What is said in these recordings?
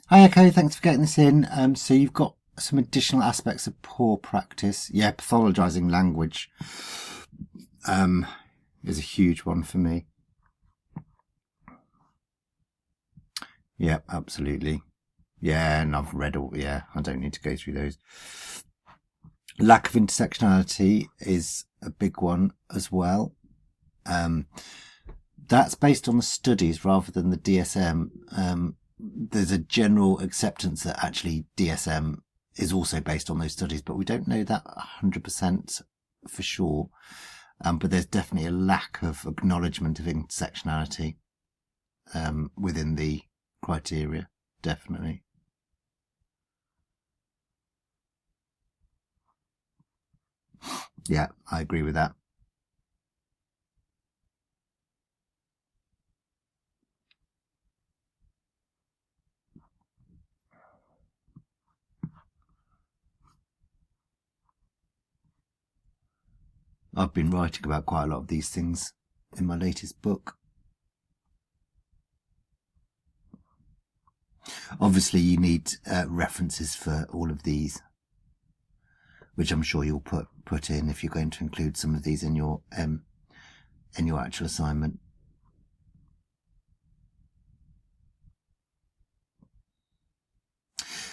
Hi, Echo. Thanks for getting this in. So you've got some additional aspects of poor practice. Yeah, pathologizing language is a huge one for me. Yeah, absolutely. Yeah, and I've read all. Yeah, I don't need to go through those. Lack of intersectionality is a big one as well. That's based on the studies rather than the DSM. There's a general acceptance that actually DSM is also based on those studies, but we don't know that 100% for sure. But there's definitely a lack of acknowledgement of intersectionality within the criteria, definitely. Yeah, I agree with that. I've been writing about quite a lot of these things in my latest book. Obviously, you need references for all of these, which I'm sure you'll put in if you're going to include some of these in your actual assignment.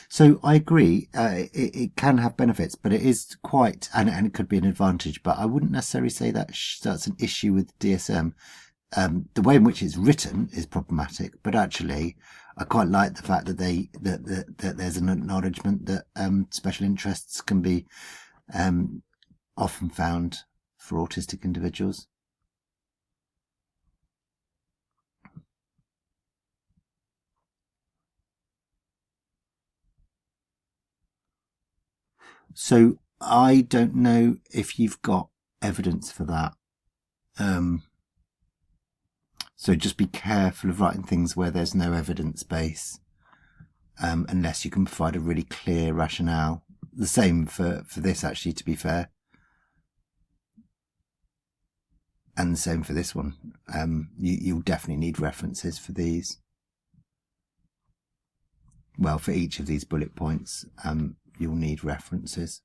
So I agree, it can have benefits, but it is quite, and it could be an advantage, but I wouldn't necessarily say that's an issue with DSM. The way in which it's written is problematic, but actually I quite like the fact that that there's an acknowledgement that special interests can be often found for autistic individuals. So I don't know if you've got evidence for that. So just be careful of writing things where there's no evidence base, unless you can provide a really clear rationale. The same for this, actually, to be fair. And the same for this one. You'll definitely need references for these. Well, for each of these bullet points, you'll need references.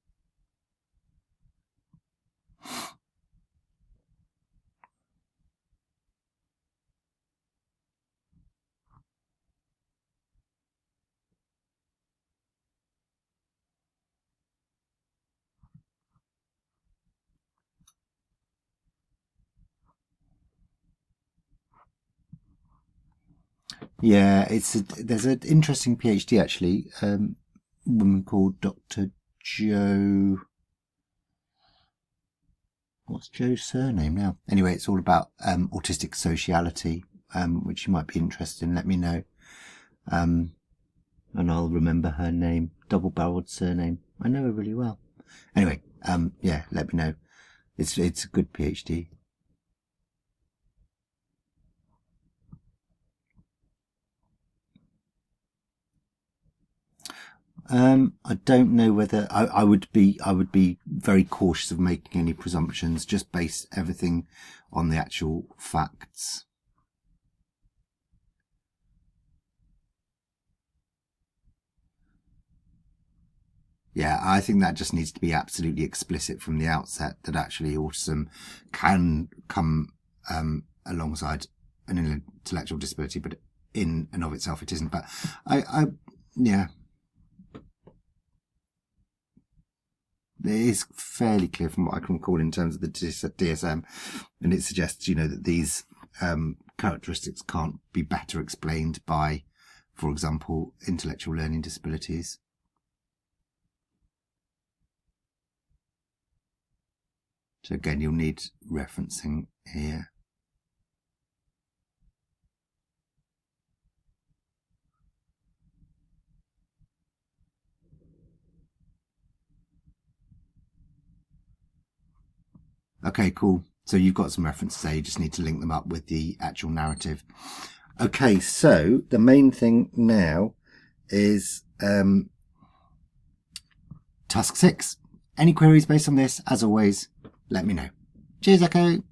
Yeah, there's an interesting PhD actually, a woman called Dr. Joe. What's Joe's surname now? Anyway, it's all about autistic sociality, which you might be interested in. Let me know, and I'll remember her name. Double-barreled surname. I know her really well. Anyway, yeah, let me know. It's a good PhD. I don't know whether I would be very cautious of making any presumptions. Just base everything on the actual facts. Yeah, I think that just needs to be absolutely explicit from the outset that actually autism can come alongside an intellectual disability, but in and of itself it isn't. But yeah. It is fairly clear from what I can recall in terms of the DSM, and it suggests, that these characteristics can't be better explained by, for example, intellectual learning disabilities. So again, you'll need referencing here. Okay, cool. So you've got some references there. You just need to link them up with the actual narrative. Okay, so the main thing now is task 6. Any queries based on this, as always, let me know. Cheers, Echo.